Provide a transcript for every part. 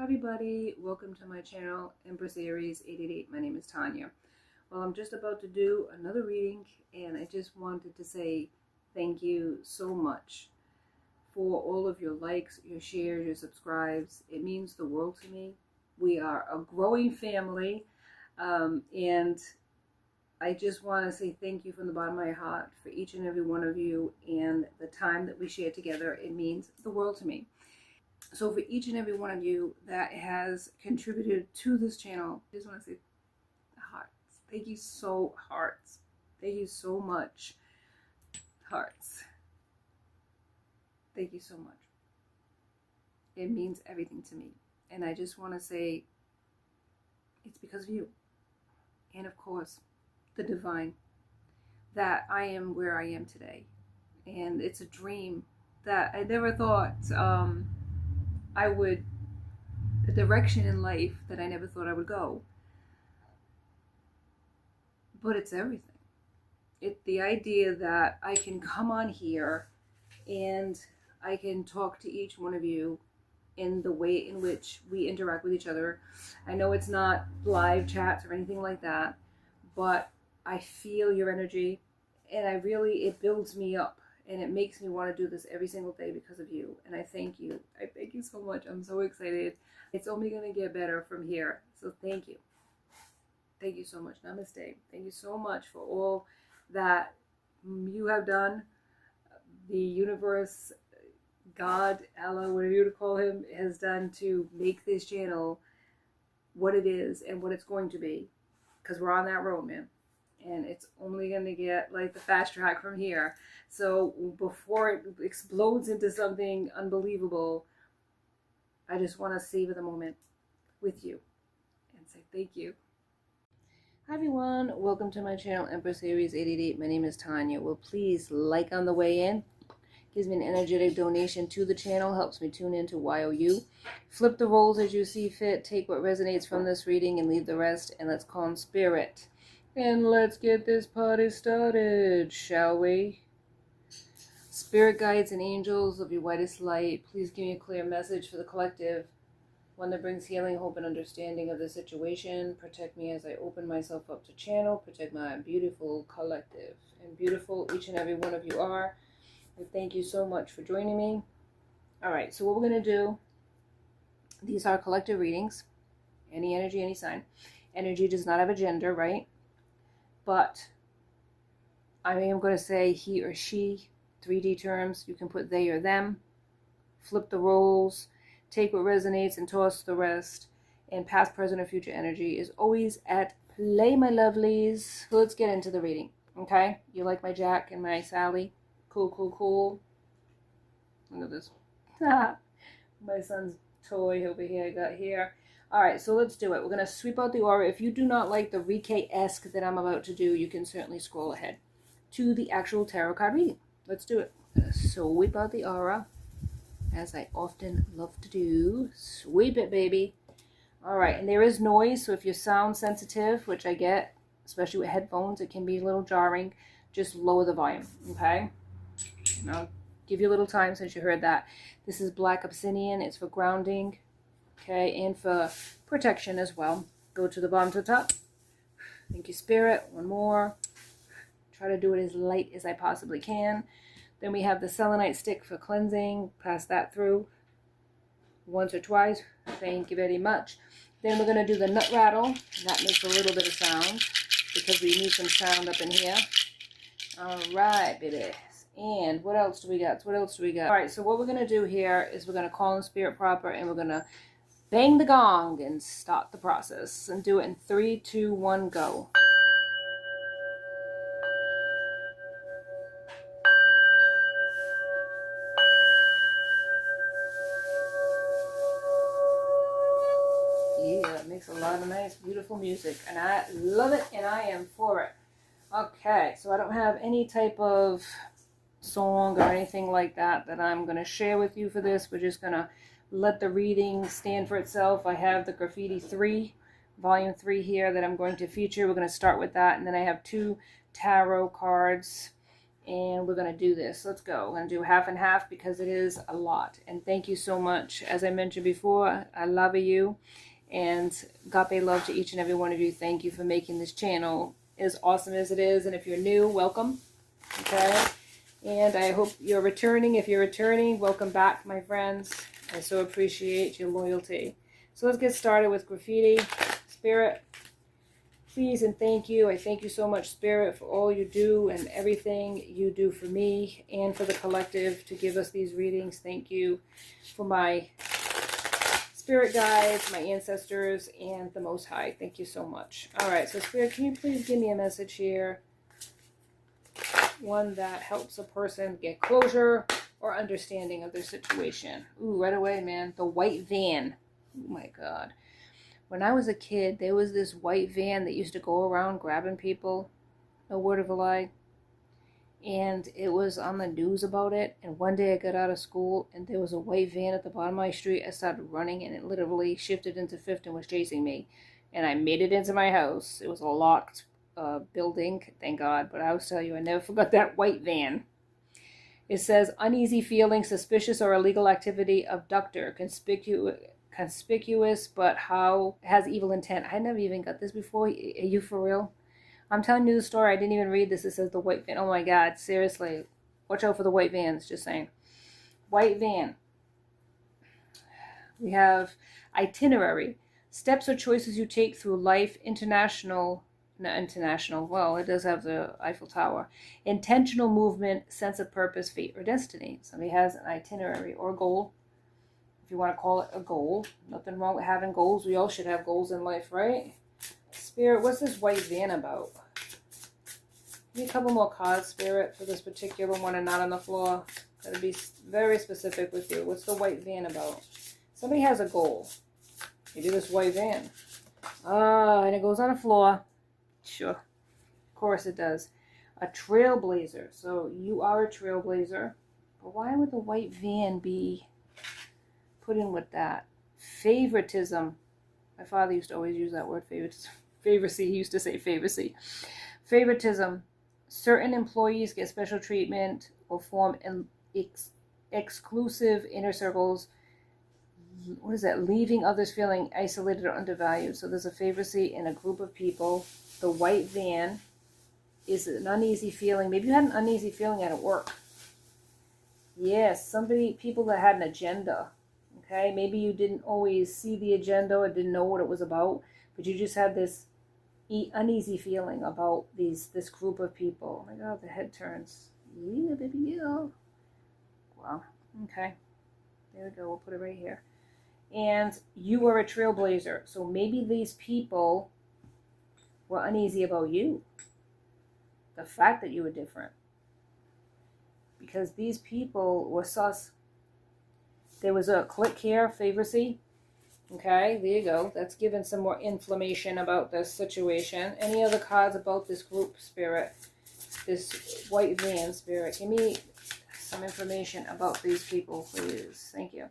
Hi everybody, welcome to my channel, Empress Aries 888. My name is Tanya. Well, I'm just about to do another reading, and I just wanted to say thank you so much for all of your likes, your shares, your subscribes. It means the world to me. We are a growing family, and I just want to say thank you from the bottom of my heart for each and every one of you and the time that we share together. It means the world to me. So for each and every one of you that has contributed to this channel, I just want to say hearts. Thank you hearts. Thank you so much. Hearts. Thank you so much. It means everything to me. And I just want to say it's because of you. And of course, the divine, that I am where I am today. And it's a dream that I never thought the direction in life that I never thought I would go. But it's everything. The idea that I can come on here and I can talk to each one of you in the way in which we interact with each other. I know it's not live chats or anything like that, but I feel your energy, and it builds me up. And it makes me want to do this every single day because of you. And I thank you. I thank you so much. I'm so excited. It's only going to get better from here. So thank you. Thank you so much. Namaste. Thank you so much for all that you have done. The universe, God, Allah, whatever you would call him, has done to make this channel what it is and what it's going to be. Because we're on that road, man. And it's only going to get like the fast track from here. So before it explodes into something unbelievable, I just want to savor the moment with you and say thank you. Hi everyone, welcome to my channel, Empress Aries 888. My name is Tanya. Well, please like on the way in. Gives me an energetic donation to the channel, helps me tune into YOU. Flip the roles as you see fit. Take what resonates from this reading and leave the rest. And let's call on spirit. And let's get this party started, shall we? Spirit guides and angels of your whitest light, please give me a clear message for the collective, one that brings healing, hope, and understanding of the situation. Protect me as I open myself up to channel. Protect my beautiful collective. And beautiful each and every one of you are. And thank you so much for joining me. All right, so what we're going to do, these are collective readings. Any energy, any sign. Energy does not have a gender, right? But I am going to say he or she, 3D terms. You can put they or them. Flip the roles. Take what resonates and toss the rest. And past, present, or future energy is always at play, my lovelies. So let's get into the reading. Okay? You like my Jack and my Sally? Cool, cool, cool. Look at this. My son's toy over here I got here. All right, so let's do it. We're going to sweep out the aura. If you do not like the Rike-esque that I'm about to do, you can certainly scroll ahead to the actual tarot card reading. Let's do it. Sweep out the aura, as I often love to do. Sweep it, baby. All right, and there is noise, so if you're sound sensitive, which I get, especially with headphones, it can be a little jarring, just lower the volume, okay? And I'll give you a little time since you heard that. This is Black Obsidian. It's for grounding. Okay, and for protection as well. Go to the bottom to the top. Thank you, Spirit. One more. Try to do it as light as I possibly can. Then we have the selenite stick for cleansing. Pass that through once or twice. Thank you very much. Then we're going to do the nut rattle. That makes a little bit of sound because we need some sound up in here. All right, baby. And what else do we got? All right, so what we're going to do here is we're going to call in Spirit proper, and we're going to bang the gong and start the process. And do it in 3, 2, 1, go. Yeah, it makes a lot of nice, beautiful music. And I love it, and I am for it. Okay, so I don't have any type of song or anything like that I'm going to share with you for this. We're just going to let the reading stand for itself. I have the Graffiti 3, Volume 3 here that I'm going to feature. We're going to start with that. And then I have 2 tarot cards and we're going to do this. Let's go. We're going to do half and half because it is a lot. And thank you so much. As I mentioned before, I love you, and Gape love to each and every one of you. Thank you for making this channel as awesome as it is. And if you're new, welcome. Okay. And I hope you're returning. If you're returning, welcome back, my friends. I so appreciate your loyalty. So let's get started with graffiti. Spirit, please and thank you. I thank you so much, Spirit, for all you do and everything you do for me and for the collective to give us these readings. Thank you for my spirit guides, my ancestors, and the Most High. Thank you so much. All right, so Spirit, can you please give me a message here? One that helps a person get closure or understanding of their situation. Ooh, right away, man. The white van. Oh my God. When I was a kid, there was this white van that used to go around grabbing people. No word of a lie. And it was on the news about it. And one day I got out of school and there was a white van at the bottom of my street. I started running and it literally shifted into fifth and was chasing me. And I made it into my house. It was a locked building, thank God. But I will tell you, I never forgot that white van. It says, uneasy feeling, suspicious or illegal activity, abductor, conspicuous, but how has evil intent. I never even got this before. Are you for real? I'm telling you the story. I didn't even read this. It says the white van. Oh my God, seriously. Watch out for the white vans, just saying. White van. We have itinerary. Steps or choices you take through life. International. Well, it does have the Eiffel Tower. Intentional movement, sense of purpose, fate, or destiny. Somebody has an itinerary or goal. If you want to call it a goal. Nothing wrong with having goals. We all should have goals in life, right? Spirit, what's this white van about? Give me a couple more cards, Spirit, for this particular one and not on the floor. Gotta be very specific with you. What's the white van about? Somebody has a goal. Maybe this white van. And it goes on the floor. Sure. Of course it does. A trailblazer. So you are a trailblazer. But why would the white van be put in with that? Favoritism. My father used to always use that word, favoritism. Favoricy. He used to say favoricy. Favoritism. Certain employees get special treatment or form exclusive inner circles. What is that? Leaving others feeling isolated or undervalued. So there's a favoricy in a group of people. The white van is an uneasy feeling. Maybe you had an uneasy feeling at work. Yes, people that had an agenda. Okay, maybe you didn't always see the agenda or didn't know what it was about, but you just had this uneasy feeling about this group of people. Oh my God, the head turns. Yeah, baby, yeah. Wow. Okay. There we go. We'll put it right here. And you were a trailblazer. So maybe these people were uneasy about you. The fact that you were different. Because these people were sus. There was a click here, favoricy. Okay, there you go. That's given some more information about this situation. Any other cards about this group, Spirit? This white van, Spirit. Give me some information about these people, please. Thank you.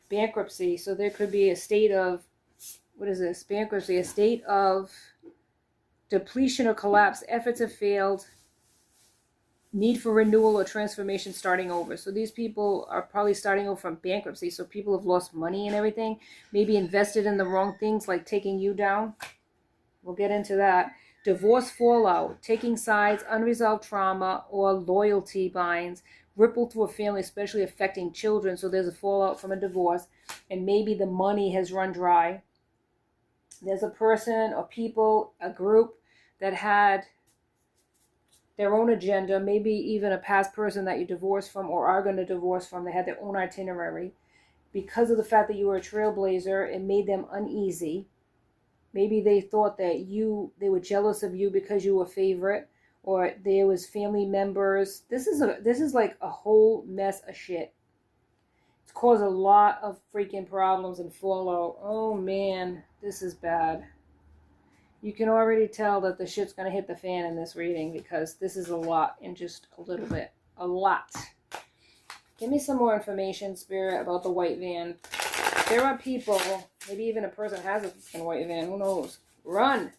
Bankruptcy. So there could be a state of, what is this? Bankruptcy. A state of depletion or collapse. Efforts have failed. Need for renewal or transformation, starting over. So these people are probably starting over from bankruptcy. So people have lost money and everything. Maybe invested in the wrong things, like taking you down. We'll get into that. Divorce fallout. Taking sides, unresolved trauma, or loyalty binds. Ripple through a family, especially affecting children. So there's a fallout from a divorce. And maybe the money has run dry. There's a person or people, a group that had their own agenda, maybe even a past person that you divorced from or are going to divorce from. They had their own itinerary. Because of the fact that you were a trailblazer, it made them uneasy. Maybe they thought that they were jealous of you because you were a favorite, or there was family members. This is like a whole mess of shit. It's caused a lot of freaking problems and fallout. Oh man, this is bad. You can already tell that the shit's going to hit the fan in this reading, because this is a lot in just a little bit. A lot. Give me some more information, Spirit, about the white van. There are people, maybe even a person has a fucking white van, who knows? Run!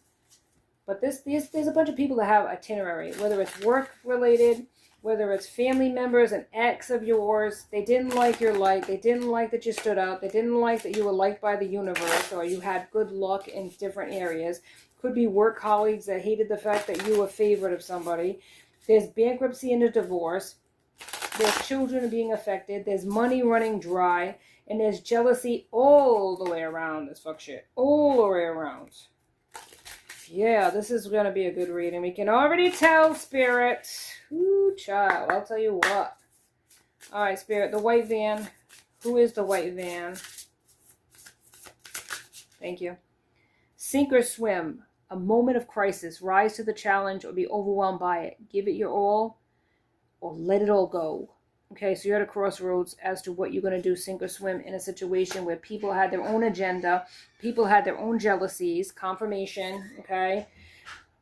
But there's a bunch of people that have itinerary, whether it's work related, whether it's family members, an ex of yours, they didn't like your light, they didn't like that you stood out, they didn't like that you were liked by the universe, or you had good luck in different areas. Could be work colleagues that hated the fact that you were favorite of somebody. There's bankruptcy and a divorce. There's children being affected. There's money running dry. And there's jealousy all the way around this fuck shit. All the way around. Yeah, this is going to be a good reading. We can already tell, Spirit. Ooh, child. I'll tell you what. All right, Spirit. The white van. Who is the white van? Thank you. Sink or swim. A moment of crisis. Rise to the challenge or be overwhelmed by it. Give it your all or let it all go. Okay, so you're at a crossroads as to what you're going to do, sink or swim, in a situation where people had their own agenda, people had their own jealousies, confirmation, okay?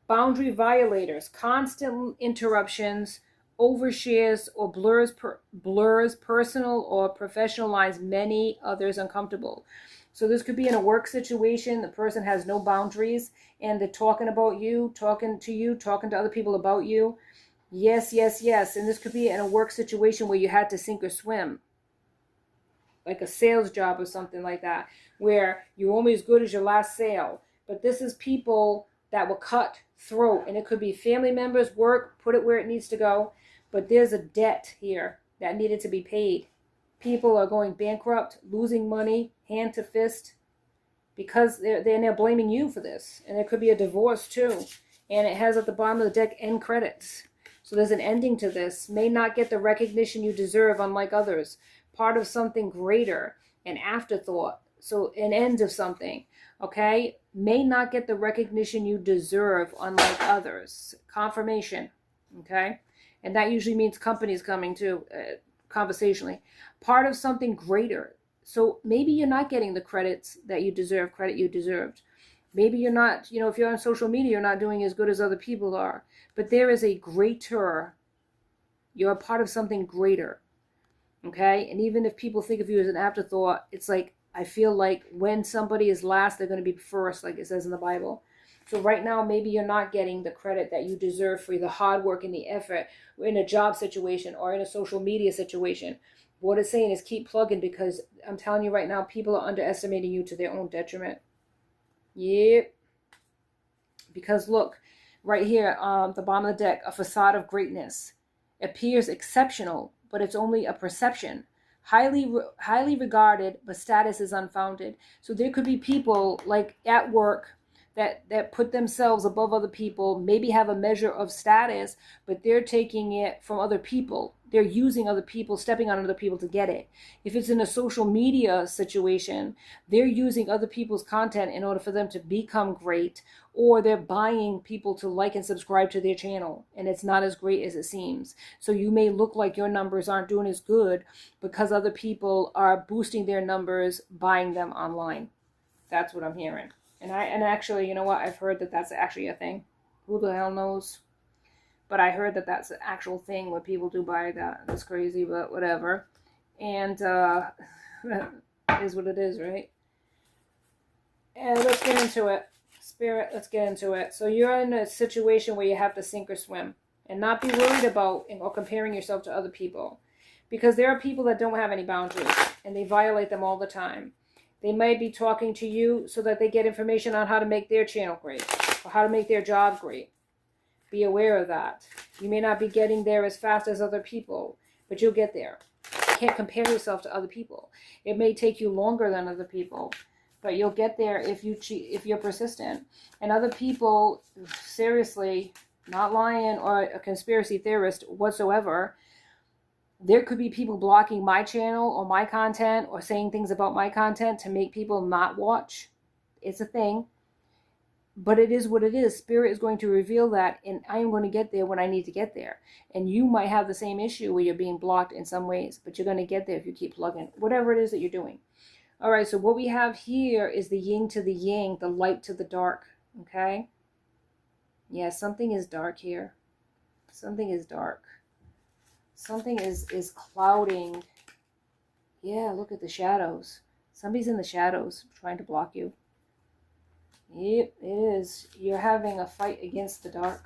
Boundary violators, constant interruptions, overshares, or blurs personal or professional lines, many others uncomfortable. So this could be in a work situation. The person has no boundaries, and they're talking about you, talking to other people about you. Yes, yes, yes. And this could be in a work situation where you had to sink or swim. Like a sales job or something like that, where you're only as good as your last sale. But this is people that will cut throat. And it could be family members, work, put it where it needs to go. But there's a debt here that needed to be paid. People are going bankrupt, losing money, hand to fist, because they're blaming you for this. And there could be a divorce too. And it has at the bottom of the deck end credits. So there's an ending to this. May not get the recognition you deserve, unlike others. Part of something greater, an afterthought. So an end of something, okay? May not get the recognition you deserve, unlike others. Confirmation, okay? And that usually means companies coming to, conversationally. Part of something greater. So maybe you're not getting the credits that you deserve, credit you deserved. Maybe you're not, if you're on social media, you're not doing as good as other people are. But there is a greater, you're a part of something greater, okay? And even if people think of you as an afterthought, it's like, I feel like when somebody is last, they're going to be first, like it says in the Bible. So right now, maybe you're not getting the credit that you deserve for the hard work and the effort in a job situation or in a social media situation. What it's saying is keep plugging, because I'm telling you right now, people are underestimating you to their own detriment. Yep. Because look, right here on the bottom of the deck, a facade of greatness appears exceptional, but it's only a perception. Highly regarded, but status is unfounded. So there could be people like at work that put themselves above other people, maybe have a measure of status, but they're taking it from other people. They're using other people, stepping on other people to get it. If it's in a social media situation, they're using other people's content in order for them to become great, or they're buying people to like and subscribe to their channel, and it's not as great as it seems. So you may look like your numbers aren't doing as good because other people are boosting their numbers, buying them online. That's what I'm hearing. And actually, you know what? I've heard that that's actually a thing. Who the hell knows? But I heard that that's an actual thing where people do buy that. That's crazy, but whatever. And it is what it is, right? And let's get into it. Spirit, let's get into it. So you're in a situation where you have to sink or swim and not be worried about or comparing yourself to other people. Because there are people that don't have any boundaries and they violate them all the time. They might be talking to you so that they get information on how to make their channel great or how to make their job great. Be aware of that. You may not be getting there as fast as other people, but you'll get there. You can't compare yourself to other people. It may take you longer than other people, but you'll get there if you're persistent. And other people, seriously, not lying or a conspiracy theorist whatsoever, there could be people blocking my channel or my content or saying things about my content to make people not watch. It's a thing. But it is what it is. Spirit is going to reveal that, and I am going to get there when I need to get there. And you might have the same issue where you're being blocked in some ways, but you're going to get there if you keep plugging, whatever it is that you're doing. All right, so what we have here is the yin to the yang, the light to the dark, okay? Yeah, something is dark here. Something is dark. Something is clouding. Yeah, look at the shadows. Somebody's in the shadows trying to block you. Yep, it is. You're having a fight against the dark.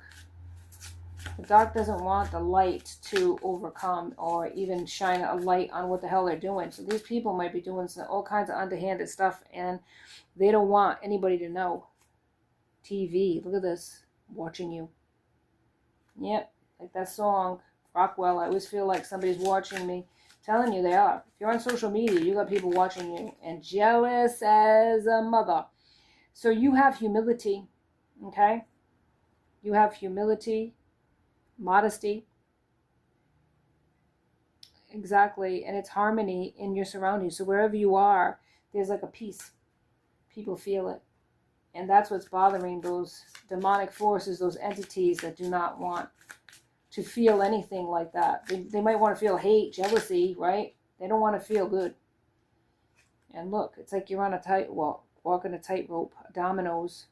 The dark doesn't want the light to overcome or even shine a light on what the hell they're doing. So these people might be doing all kinds of underhanded stuff, and they don't want anybody to know. TV, look at this, watching you. Yep, like that song, Rockwell. I always feel like somebody's watching me. Telling you they are. If you're on social media, you got people watching you and jealous as a mother. So you have humility, okay? You have humility, modesty. Exactly. And it's harmony in your surroundings. So wherever you are, there's like a peace. People feel it. And that's what's bothering those demonic forces, those entities that do not want to feel anything like that. They might want to feel hate, jealousy, right? They don't want to feel good. And look, it's like you're on a walking a tightrope, dominoes.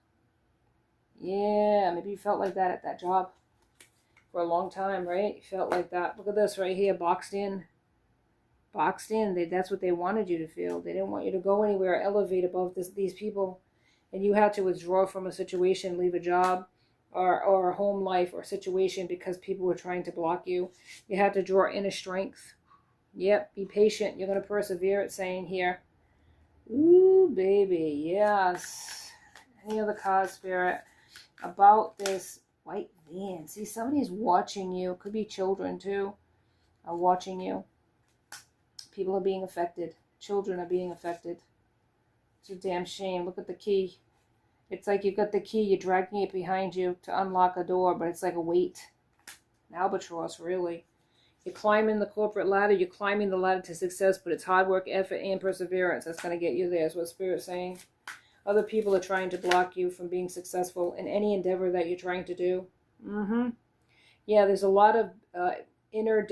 Yeah, maybe you felt like that at that job for a long time, right? You felt like that. Look at this right here, boxed in. Boxed in. That's what they wanted you to feel. They didn't want you to go anywhere, elevate above these people. And you had to withdraw from a situation, leave a job, or a home life or situation because people were trying to block you. You had to draw inner strength. Yep, be patient. You're going to persevere, it's saying here. Ooh, baby, yes. Any other card, Spirit, about this white van? See, somebody's watching you. Could be children, too, are watching you. People are being affected. Children are being affected. It's a damn shame. Look at the key. It's like you've got the key, you're dragging it behind you to unlock a door, but it's like a weight. An albatross, really. You're climbing the corporate ladder, you're climbing the ladder to success, but it's hard work, effort, and perseverance that's going to get you there, is what Spirit's saying. Other people are trying to block you from being successful in any endeavor that you're trying to do. Yeah, there's a lot of internal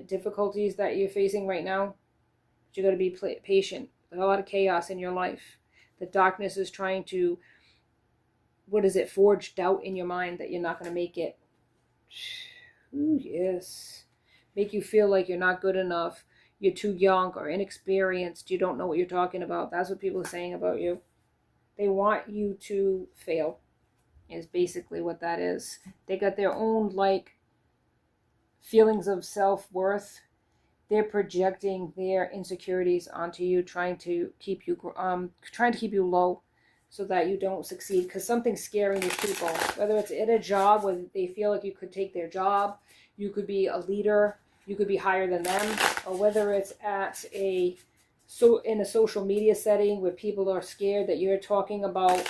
difficulties that you're facing right now. But you got to be patient. There's a lot of chaos in your life. The darkness is trying to, forge doubt in your mind that you're not going to make it. Ooh, yes. Make you feel like you're not good enough. You're too young or inexperienced. You don't know what you're talking about. That's what people are saying about you. They want you to fail, is basically what that is. They got their own, feelings of self-worth. They're projecting their insecurities onto you, trying to keep you low so that you don't succeed. Because something's scaring these people. Whether it's at a job where they feel like you could take their job, you could be a leader, you could be higher than them, or whether it's in a social media setting where people are scared that you're talking about,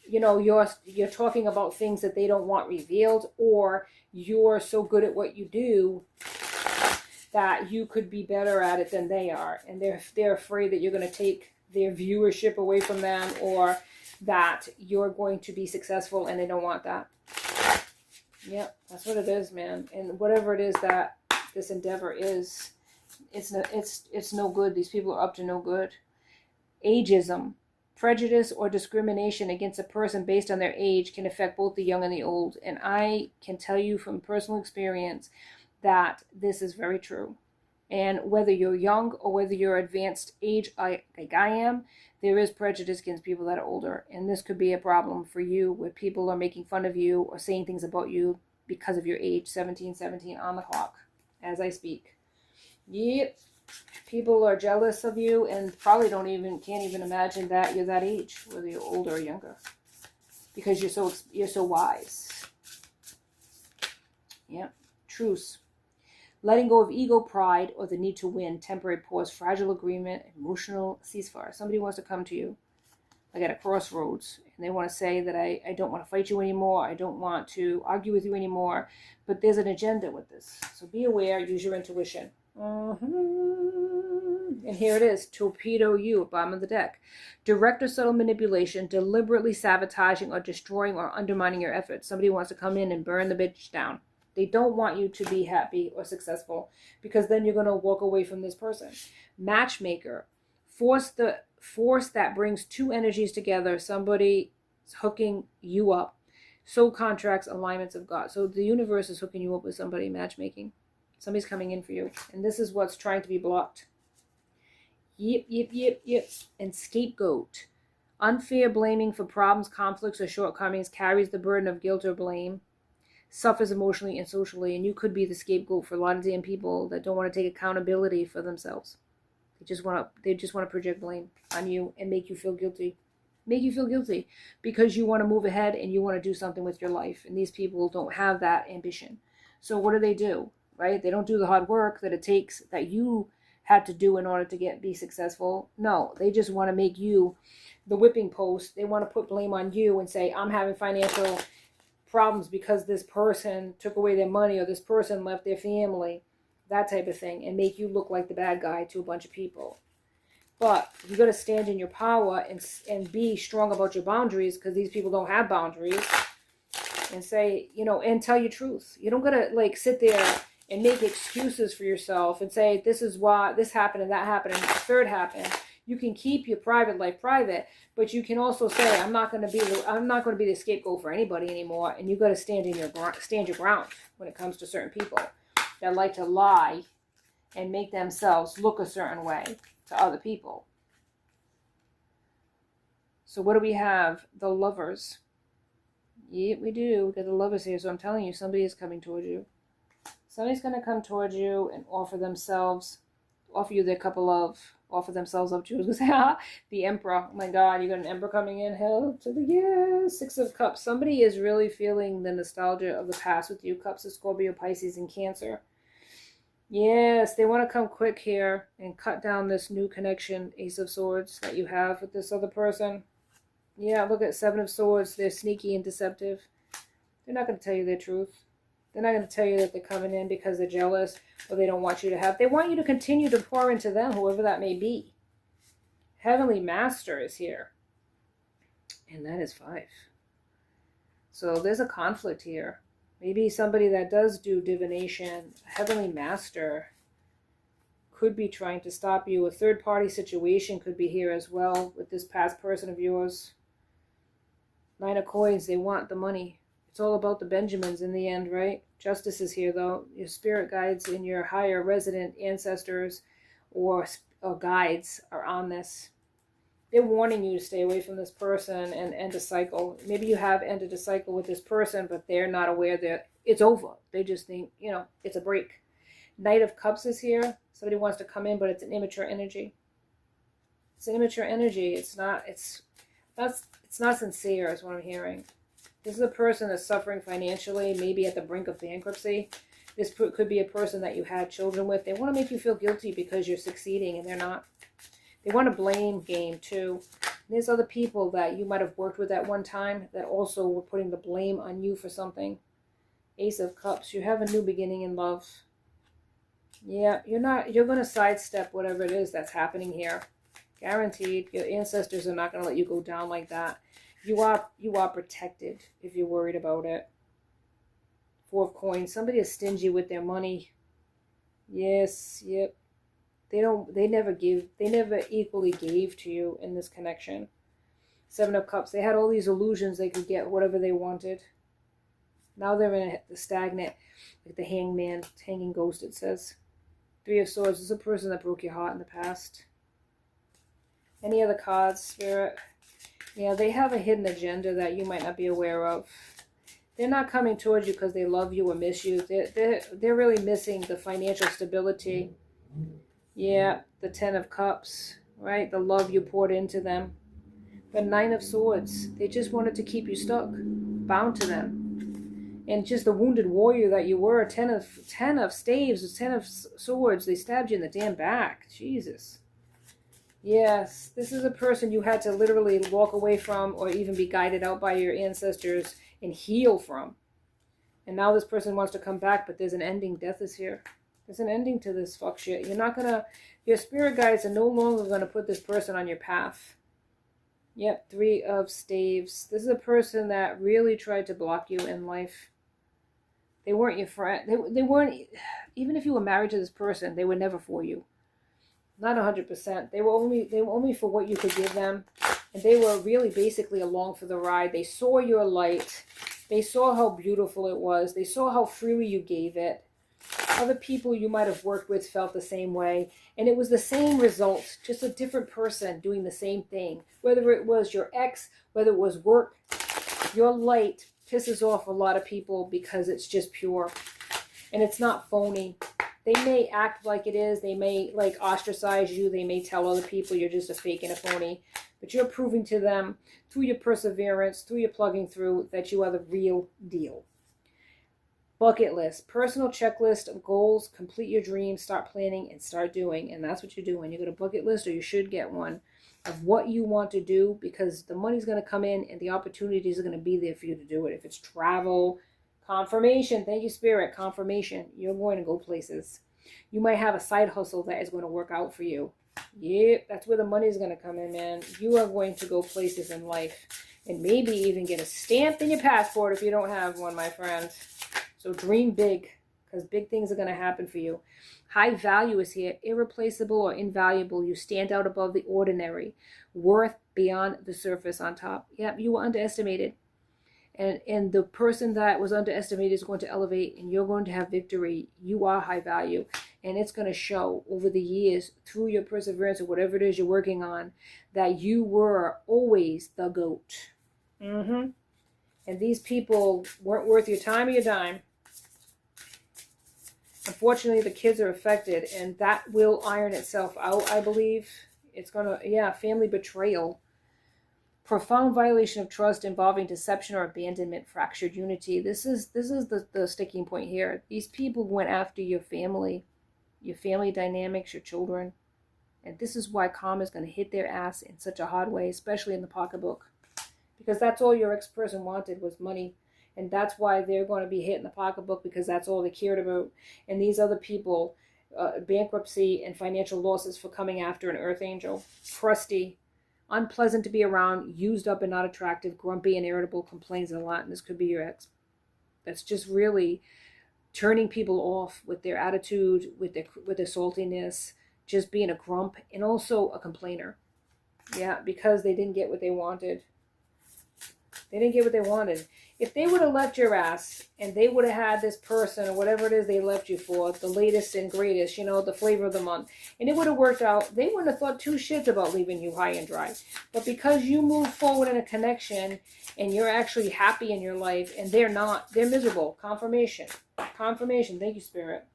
you're talking about things that they don't want revealed, or you're so good at what you do that you could be better at it than they are, and they're afraid that you're going to take their viewership away from them, or that you're going to be successful, and they don't want that. Yep, that's what it is, man. And whatever it is that this endeavor is, it's no good. These people are up to no good. Ageism, prejudice or discrimination against a person based on their age can affect both the young and the old. And I can tell you from personal experience that this is very true. And whether you're young or whether you're advanced age like I am, there is prejudice against people that are older. And this could be a problem for you where people are making fun of you or saying things about you because of your age. 17 on the clock as I speak. Yep. People are jealous of you and probably can't even imagine that you're that age, whether you're older or younger, because you're so wise. Yeah. Truce. Letting go of ego, pride, or the need to win, temporary pause, fragile agreement, emotional ceasefire. Somebody wants to come to you, like at a crossroads, and they want to say that I don't want to fight you anymore, I don't want to argue with you anymore, but there's an agenda with this. So be aware, use your intuition. And here it is, torpedo you, bottom of the deck. Direct or subtle manipulation, deliberately sabotaging or destroying or undermining your efforts. Somebody wants to come in and burn the bitch down. They don't want you to be happy or successful, because then you're going to walk away from this person. Matchmaker, force that brings two energies together. Somebody is hooking you up. Soul contracts, alignments of God. So the universe is hooking you up with somebody, matchmaking. Somebody's coming in for you. And this is what's trying to be blocked. Yep. And scapegoat. Unfair blaming for problems, conflicts, or shortcomings carries the burden of guilt or blame. suffers emotionally and socially, and you could be the scapegoat for a lot of damn people that don't want to take accountability for themselves. They just want to project blame on you and make you feel guilty. Make you feel guilty because you want to move ahead and you want to do something with your life. And these people don't have that ambition. So what do? Right? They don't do the hard work that it takes, that you had to do in order to be successful. No, they just want to make you the whipping post. They want to put blame on you and say, I'm having financial problems because this person took away their money or this person left their family, that type of thing, and make you look like the bad guy to a bunch of people. But you got to stand in your power and be strong about your boundaries, because these people don't have boundaries, and say, and tell your truth. You don't got to like sit there and make excuses for yourself and say, this is why this happened and that happened and the third happened. You can keep your private life private, but you can also say, I'm not going to be the scapegoat for anybody anymore. And you got to stand your ground when it comes to certain people that like to lie and make themselves look a certain way to other people. So what do we have? The Lovers. Yep, we do. We got the Lovers here. So I'm telling you, somebody is coming towards you. Somebody's going to come towards you and offer you their cup of love, offer themselves up to you. I was going to say, the Emperor. Oh my God, you got an Emperor coming in. Hell to the yes. 6 of Cups. Somebody is really feeling the nostalgia of the past with you. Cups of Scorpio, Pisces, and Cancer. Yes, they want to come quick here and cut down this new connection, Ace of Swords, that you have with this other person. Yeah, look at 7 of Swords. They're sneaky and deceptive. They're not going to tell you their truth. They're not going to tell you that they're coming in because they're jealous or they don't want you to have. They want you to continue to pour into them, whoever that may be. Heavenly Master is here. And that is 5. So there's a conflict here. Maybe somebody that does do divination, a Heavenly Master, could be trying to stop you. A third-party situation could be here as well with this past person of yours. 9 of Coins, they want the money. It's all about the Benjamins in the end, right? Justice is here, though. Your spirit guides and your higher resident ancestors or guides are on this. They're warning you to stay away from this person and end a cycle. Maybe you have ended a cycle with this person, but they're not aware that it's over. They just think, it's a break. Knight of Cups is here. Somebody wants to come in, but it's an immature energy. It's an immature energy. It's not sincere, is what I'm hearing. This is a person that's suffering financially, maybe at the brink of bankruptcy. This could be a person that you had children with. They want to make you feel guilty because you're succeeding and they're not. They want a blame game too. And there's other people that you might have worked with at one time that also were putting the blame on you for something. Ace of Cups. You have a new beginning in love. Yeah, you're going to sidestep whatever it is that's happening here. Guaranteed. Your ancestors are not going to let you go down like that. You are protected if you're worried about it. 4 of Coins. Somebody is stingy with their money. Yes, yep. They never equally gave to you in this connection. 7 of Cups. They had all these illusions they could get whatever they wanted. Now they're in a stagnant, like the hangman, hanging ghost, it says. 3 of Swords. This is a person that broke your heart in the past. Any other cards, Spirit? Yeah, they have a hidden agenda that you might not be aware of. They're not coming towards you because they love you or miss you. They're really missing the financial stability. Yeah, the 10 of Cups, right? The love you poured into them. The 9 of Swords. They just wanted to keep you stuck, bound to them. And just the wounded warrior that you were. 10 of Staves, 10 of Swords. They stabbed you in the damn back. Jesus. Yes, this is a person you had to literally walk away from or even be guided out by your ancestors and heal from. And now this person wants to come back, but there's an ending. Death is here. There's an ending to this fuck shit. Your spirit guides are no longer going to put this person on your path. Yep, 3 of Staves. This is a person that really tried to block you in life. They weren't your friend. They weren't, even if you were married to this person, they were never for you. Not 100%. They were only for what you could give them. And they were really basically along for the ride. They saw your light. They saw how beautiful it was. They saw how freely you gave it. Other people you might have worked with felt the same way. And it was the same result, just a different person doing the same thing. Whether it was your ex, whether it was work, your light pisses off a lot of people because it's just pure. And it's not phony. They may act like it is. They may like ostracize you. They may tell other people you're just a fake and a phony. But you're proving to them through your perseverance, through your plugging through, that you are the real deal. Bucket list, personal checklist of goals, complete your dreams, start planning, and start doing. And that's what you're doing. You got a bucket list, or you should get one, of what you want to do, because the money's going to come in and the opportunities are going to be there for you to do it. If it's travel, confirmation, thank you, Spirit, confirmation, you're going to go places. You might have a side hustle that is going to work out for you. Yeah, that's where the money is going to come in, man. You are going to go places in life, and maybe even get a stamp in your passport if you don't have one, my friend. So dream big, because big things are going to happen for you. High value is here, irreplaceable or invaluable. You stand out above the ordinary, worth beyond the surface on top. Yep, you were underestimated. And the person that was underestimated is going to elevate, and you're going to have victory. You are high value, and it's going to show over the years through your perseverance or whatever it is you're working on, that you were always the GOAT. And these people weren't worth your time or your dime. Unfortunately, the kids are affected, and that will iron itself out, I believe. It's going to, family betrayal. Profound violation of trust involving deception or abandonment, fractured unity. This is the sticking point here. These people went after your family dynamics, your children. And this is why karma is going to hit their ass in such a hard way, especially in the pocketbook. Because that's all your ex-person wanted was money. And that's why they're going to be hit in the pocketbook, because that's all they cared about. And these other people, bankruptcy and financial losses for coming after an earth angel. Crusty, unpleasant to be around, used up and not attractive, grumpy and irritable, complains a lot. And this could be your ex. That's just really turning people off with their attitude, with their saltiness, just being a grump, and also a complainer. Yeah, because they didn't get what they wanted. They didn't get what they wanted. If they would have left your ass, and they would have had this person or whatever it is they left you for, the latest and greatest, the flavor of the month, and it would have worked out, they wouldn't have thought two shits about leaving you high and dry. But because you move forward in a connection, and you're actually happy in your life, and they're not, they're miserable. Confirmation. Confirmation. Thank you, Spirit.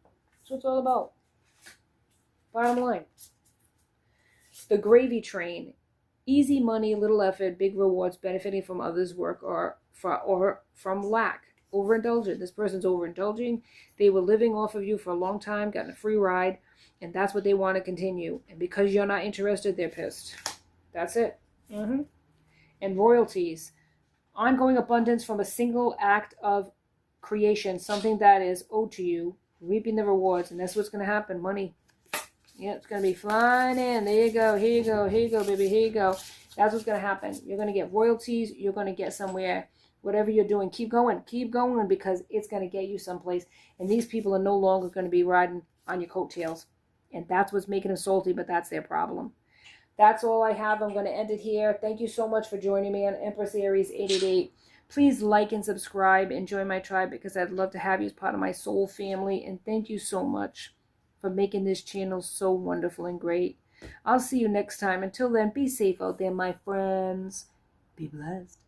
That's what it's all about. Bottom line. The gravy train. Easy money, little effort, big rewards, benefiting from others' work or from lack. Overindulgent. This person's overindulging. They were living off of you for a long time, gotten a free ride, and that's what they want to continue. And because you're not interested, they're pissed. That's it. And royalties. Ongoing abundance from a single act of creation, something that is owed to you, reaping the rewards, and that's what's going to happen. Money. Yeah, it's going to be flying in. There you go. Here you go. Here you go, baby. Here you go. That's what's going to happen. You're going to get royalties. You're going to get somewhere. Whatever you're doing, keep going. Keep going, because it's going to get you someplace. And these people are no longer going to be riding on your coattails. And that's what's making them salty, but that's their problem. That's all I have. I'm going to end it here. Thank you so much for joining me on Empress Aries 888. Please like and subscribe and join my tribe, because I'd love to have you as part of my soul family. And thank you so much for making this channel so wonderful and great. I'll see you next time. Until then, be safe out there, my friends. Be blessed.